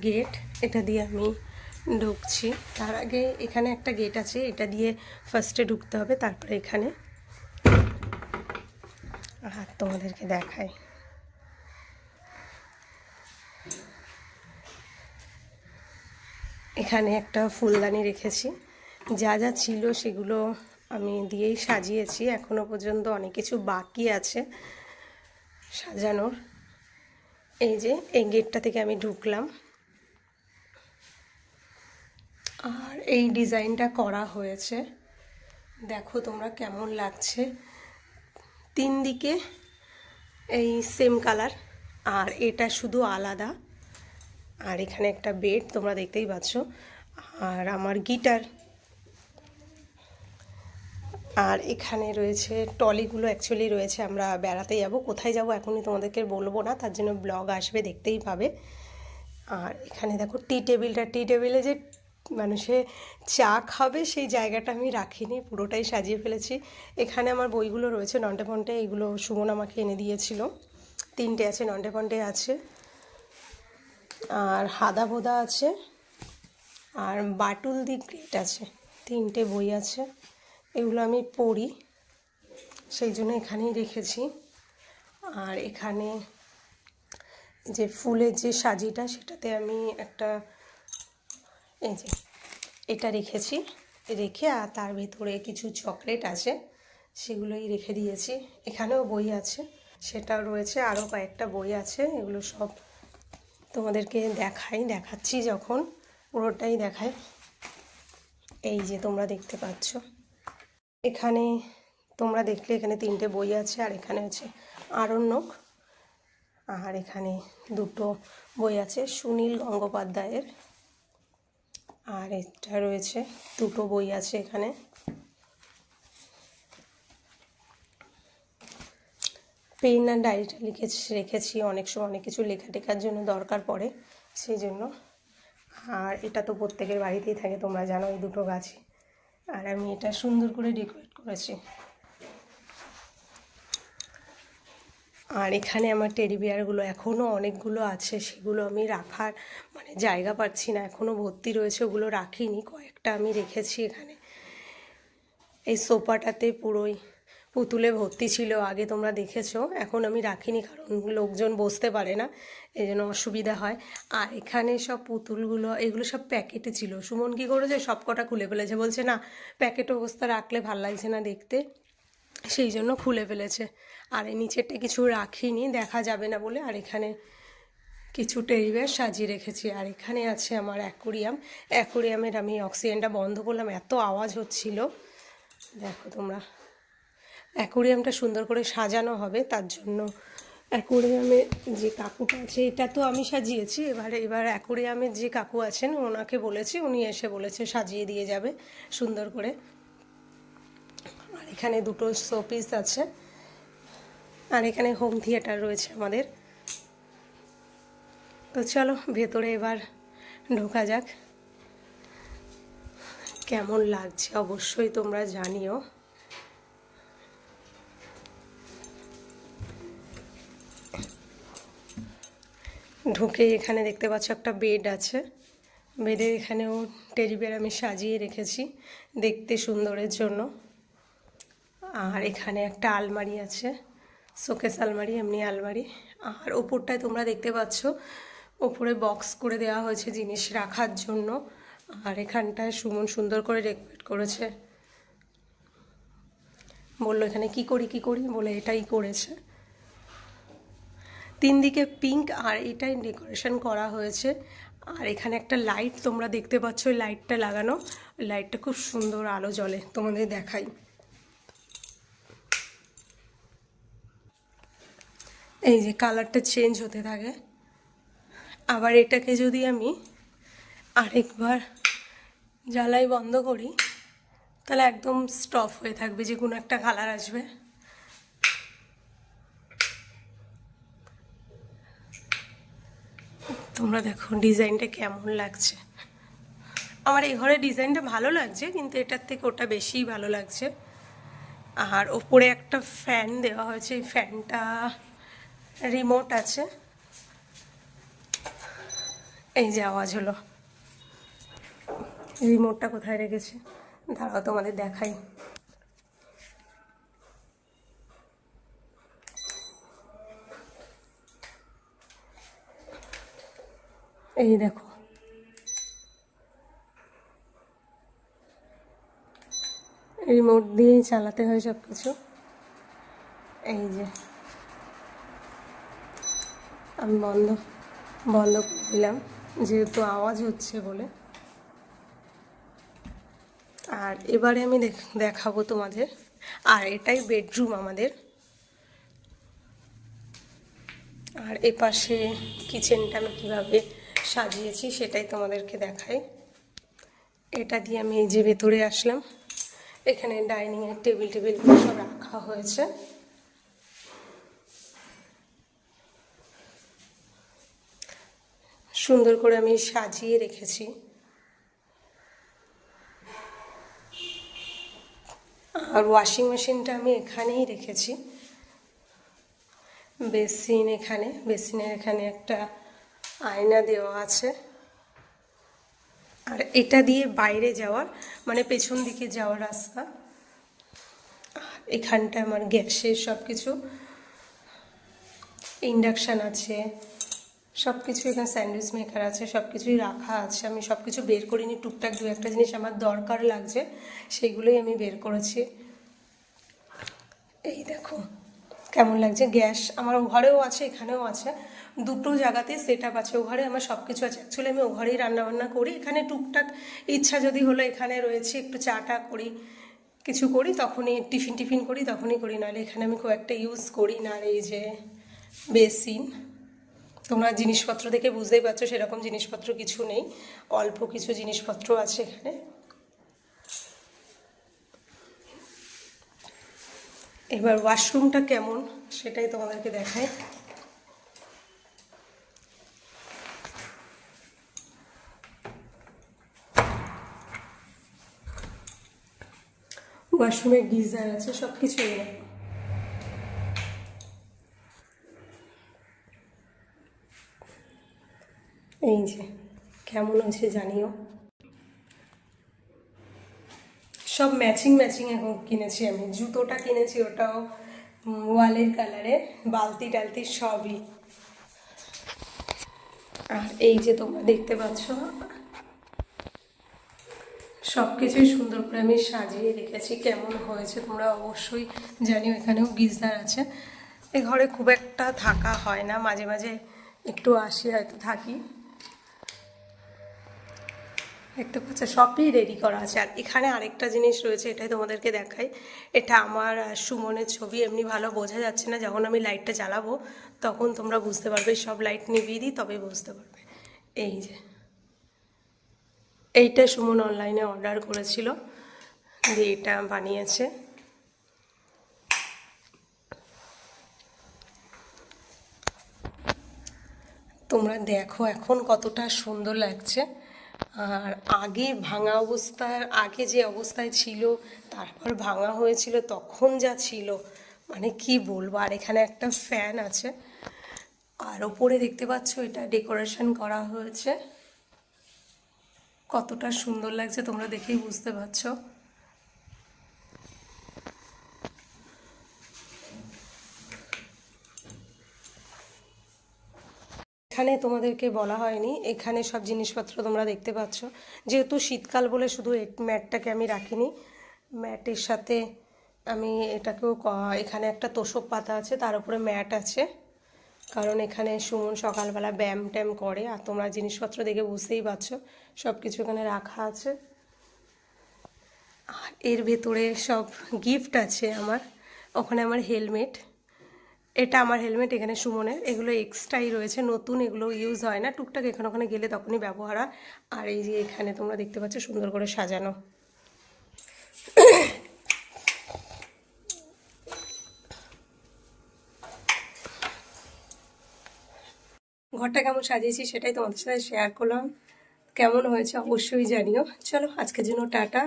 Gate, এটা দিয়ে আমি ঢুকছি। তার আগে এখানে একটা গেট আছে, এটা দিয়ে ফার্স্টে ঢুকতে হবে, তারপরে এখানে। আর তোমাদেরকে দেখাই, এখানে একটা ফুলদানি রেখেছি। যা যা ছিল সেগুলো আমি দিয়েই সাজিয়েছি, এখনো পর্যন্ত অনেক কিছু বাকি আছে সাজানোর। এই যে এই গেটটা থেকে আমি ঢুকলাম, আর এই ডিজাইনটা করা হয়েছে, দেখো তোমরা কেমন লাগছে। 3 দিকে এই সেম কালার, আর এটা শুধু আলাদা। আর এখানে একটা বেড তোমরা দেখতেই পাচ্ছ, আর আমার গিটার। আর এখানে রয়েছে টলিগুলো, অ্যাকচুয়ালি রয়েছে, আমরা বেড়াতে যাব, কোথায় যাব এখনই তোমাদেরকে বলবো না, তার জন্য ব্লগ আসবে, দেখতেই পাবে। আর এখানে দেখো টি টেবিলটা, টি টেবিলে যে মানুষে চা খাবে সেই জায়গাটা আমি রাখিনি, পুরোটাই সাজিয়ে ফেলেছি। এখানে আমার বইগুলো রয়েছে নন্টে ফন্টে, এগুলো সুমন আমাকে এনে দিয়েছিল, 3টে আছে, নন্টে ফন্টে আছে, আর হাদা ভোদা আছে, আর বাটুল দি গ্রেট আছে। 3টে বই আছে, এগুলো আমি পড়ি, সেই জন্য এখানেই রেখেছি। আর এখানে যে ফুলের যে সাজিটা, সেটাতে আমি একটা এই যে এটা রেখেছি, রেখে আর তার ভেতরে কিছু চকলেট আছে, সেগুলোই রেখে দিয়েছি। এখানেও বই আছে, সেটাও রয়েছে, আরও কয়েকটা বই আছে, এগুলো সব তোমাদেরকে দেখাচ্ছি যখন, পুরোটাই দেখাই। এই যে তোমরা দেখতে পাচ্ছ, এখানে তোমরা দেখলে এখানে 3টে বই আছে, আর এখানে হচ্ছে আরণ্যক, আর এখানে 2টো বই আছে সুনীল গঙ্গোপাধ্যায়ের, আর এটা রয়েছে 2টো বই আছে এখানে। পেন আর ডায়েরিটা রেখেছি, অনেক সময় অনেক কিছু লেখার জন্য দরকার পড়ে, সেই জন্য। আর এটা তো প্রত্যেকের বাড়িতেই থাকে, তোমরা জানো, এই 2টো গাছই। আর আমি এটা সুন্দর করে ডেকোরেট করেছি। আর এখানে আমার টেডি বিয়ারগুলো এখনও অনেকগুলো আছে, সেগুলো আমি রাখার মানে জায়গা পাচ্ছি না, এখনও ভর্তি রয়েছে, ওগুলো রাখিনি, কয়েকটা আমি রেখেছি এখানে। এই সোফাটাতে পুরোই পুতুলে ভর্তি ছিল, আগে তোমরা দেখেছো, এখন আমি রাখিনি কারণ লোকজন বসতে পারে না, এই জন্য অসুবিধা হয়। আর এখানে সব পুতুলগুলো, এগুলো সব প্যাকেটে ছিল, সুমন কী করেছে সব কটা খুলে ফেলেছে, বলছে না প্যাকেট অবস্থা রাখলে ভাল লাগছে না দেখতে, সেই জন্য খুলে ফেলেছে। আর এই নিচেরটা কিছু রাখিনি, দেখা যাবে না বলে। আর এখানে কিছু টেডি বিয়ার সাজিয়ে রেখেছি। আর এখানে আছে আমার অ্যাকোরিয়ামের আমি অক্সিজেনটা বন্ধ করলাম, এত আওয়াজ হচ্ছিল। দেখো তোমরা, অ্যাকোরিয়ামটা সুন্দর করে সাজানো হবে, তার জন্য অ্যাকোরিয়ামে যে কাকুটা আছে, এটা তো আমি সাজিয়েছি, এবার অ্যাকোরিয়ামের যে কাকু আছেন ওনাকে বলেছি, উনি এসে বলেছে সাজিয়ে দিয়ে যাবে সুন্দর করে। আর এখানে 2টো শোপিস আছে, আর এখানে হোম থিয়েটার রয়েছে আমাদের। তো চলো ভেতরে এবার ঢোকা যাক, কেমন লাগছে অবশ্যই তোমরা জানিও। ঢুকে এখানে দেখতে পাচ্ছ একটা বেড আছে, বেডের এখানেও টেডি বিয়ার আমি সাজিয়ে রেখেছি দেখতে সুন্দরের জন্য। আর এখানে একটা আলমারি আছে, শোকেস আলমারি, এমনি আলমারি। আর ওপরটায় তোমরা দেখতে পাচ্ছ, ওপরে বক্স করে দেওয়া হয়েছে জিনিস রাখার জন্য। আর এখানটায় সুমন সুন্দর করে ডেকোরেট করেছে, বললো এখানে কি করি বলে এটাই করেছে। 3 দিকে পিঙ্ক আর এটাই ডেকোরেশন করা হয়েছে। আর এখানে একটা লাইট তোমরা দেখতে পাচ্ছ, ওই লাইটটা লাগানো, ওই লাইটটা খুব সুন্দর আলো জ্বলে, তোমাদের দেখাই। এই যে কালারটা চেঞ্জ হতে থাকে। আবার এটাকে যদি আমি আরেকবার জ্বালাই বন্ধ করি, তাহলে একদম স্টপ হয়ে থাকবে, যে কোনো একটা কালার আসবে। তোমরা দেখো ডিজাইনটা কেমন লাগছে। আমার এই ঘরের ডিজাইনটা ভালো লাগছে, কিন্তু এটার থেকে ওটা বেশিই ভালো লাগছে। আর ওপরে একটা ফ্যান দেওয়া হয়েছে, এই ফ্যানটা রিমোট আছে, এই যে আওয়াজ হলো, রিমোটটা কোথায় রেখেছে দাঁড়াও তোমাদের দেখাই। এই দেখো, রিমোট দিয়েই চালাতে হয় সব কিছু। এই যে আমি বন্ধ করে দিলাম যেহেতু আওয়াজ হচ্ছে বলে। আর এবারে আমি দেখাবো তোমাদের, আর এটাই বেডরুম আমাদের। আর এপাশে কিচেনটা আমি কীভাবে সাজিয়েছি সেটাই তোমাদেরকে দেখাই। এটা দিয়ে আমি এই যে ভেতরে আসলাম, এখানে ডাইনিংয়ের টেবিল সব রাখা হয়েছে। সুন্দর করে আমি সাজিয়ে রেখেছি। আর ওয়াশিং মেশিনটা আমি এখানেই রেখেছি। বেসিন এখানে, বেসিনের এখানে একটা আয়না দেওয়া আছে। আর এটা দিয়ে বাইরে যাওয়ার মানে পেছন দিকে যাওয়ার রাস্তা। আর এখানটা আমার গ্যাসের সব কিছু, ইন্ডাকশান আছে, সব কিছু, এখানে স্যান্ডউইচ মেকার আছে, সব কিছুই রাখা আছে। আমি সব কিছু বের করিনি, টুকটাক দু একটা জিনিস আমার দরকার লাগছে সেগুলোই আমি বের করেছি। এই দেখো কেমন লাগছে। গ্যাস আমার ও ঘরেও আছে, এখানেও আছে, দুটো জায়গাতে সেট আপ আছে। ও ঘরে আমার সব কিছু আছে। অ্যাকচুয়ালি আমি ও ঘরেই রান্নাবান্না করি। এখানে টুকটাক ইচ্ছা যদি হলো এখানে রয়েছে একটু চা টা করি, কিছু করি, তখনই টিফিন করি, তখনই করি, নাহলে এখানে আমি খুব একটা ইউজ করি না। আর এই যে বেসিন, তোমরা জিনিসপত্র দেখে বুঝতেই পারছো সেরকম জিনিসপত্র কিছু নেই, অল্প কিছু জিনিসপত্র আছে এখানে। এবার ওয়াশরুমটা কেমন সেটাই তোমাদেরকে দেখাই। ওয়াশরুমে গিজার আছে, সব কিছু। এই যে কেমন আছে জানিও। সব ম্যাচিং এখন কিনেছি আমি। জুতোটা কিনেছি, ওটাও ওয়ালের কালারে, বালতি টালতি সবই। আর এই যে তোমরা দেখতে পাচ্ছ সব কিছুই সুন্দর করে আমি সাজিয়ে রেখেছি। কেমন হয়েছে তোমরা অবশ্যই জানিও। এখানেও গিজার আছে। এ ঘরে খুব একটা থাকা হয় না, মাঝে মাঝে একটু আসি, হয়তো থাকি। দেখতে পাচ্ছ সবই রেডি করা আছে। আর এখানে আরেকটা জিনিস রয়েছে, এটাই তোমাদেরকে দেখাই। এটা আমার সুমনের ছবি, এমনি ভালো বোঝা যাচ্ছে না, যখন আমি লাইটটা জ্বালাবো তখন তোমরা বুঝতে পারবে। সব লাইট নিভিয়ে দিই তবে বুঝতে পারবে। এই যে এইটা সুমন অনলাইনে অর্ডার করেছিল, দিয়ে এটা বানিয়েছে। তোমরা দেখো এখন কতটা সুন্দর লাগছে। আর আগে ভাঙা অবস্থার, আগে যে অবস্থায় ছিল, তারপর ভাঙা হয়েছিল, তখন যা ছিল মানে কি বলবো। আর এখানে একটা ফ্যান আছে। আর ওপরে দেখতে পাচ্ছ এটা ডেকোরেশন করা হয়েছে, কতটা সুন্দর লাগছে তোমরা দেখেই বুঝতে পারছো। এখানে তোমাদেরকে বলা হয়নি, এখানে সব জিনিসপত্র তোমরা দেখতে পাচ্ছ। যেহেতু শীতকাল বলে শুধু ম্যাটটাকে আমি রাখিনি, ম্যাটের সাথে আমি এটাকেও, এখানে একটা তোষক পাতা আছে, তার উপরে ম্যাট আছে, কারণ এখানে সুমন সকালবেলা ব্যায়াম ট্যাম করে। আর তোমরা জিনিসপত্র দেখে বুঝতেই পারছো সব কিছু এখানে রাখা আছে। আর এর ভেতরে সব গিফট আছে আমার। ওখানে আমার হেলমেট, এটা আমার হেলমেট, এখানে সুমনের, এগুলো এক্সট্রাই রয়েছে, নতুন, এগুলো ইউজ হয় না, টুকটাক এখানে ওখানে গেলে তখনই ব্যবহার হয়। আর এই যে এখানে তোমরা দেখতে পাচ্ছ সুন্দর করে সাজানো। ঘরটা কেমন সাজিয়েছি সেটাই তোমাদের সাথে শেয়ার করলাম। কেমন হয়েছে অবশ্যই জানিও। চলো আজকের জন্য টাটা।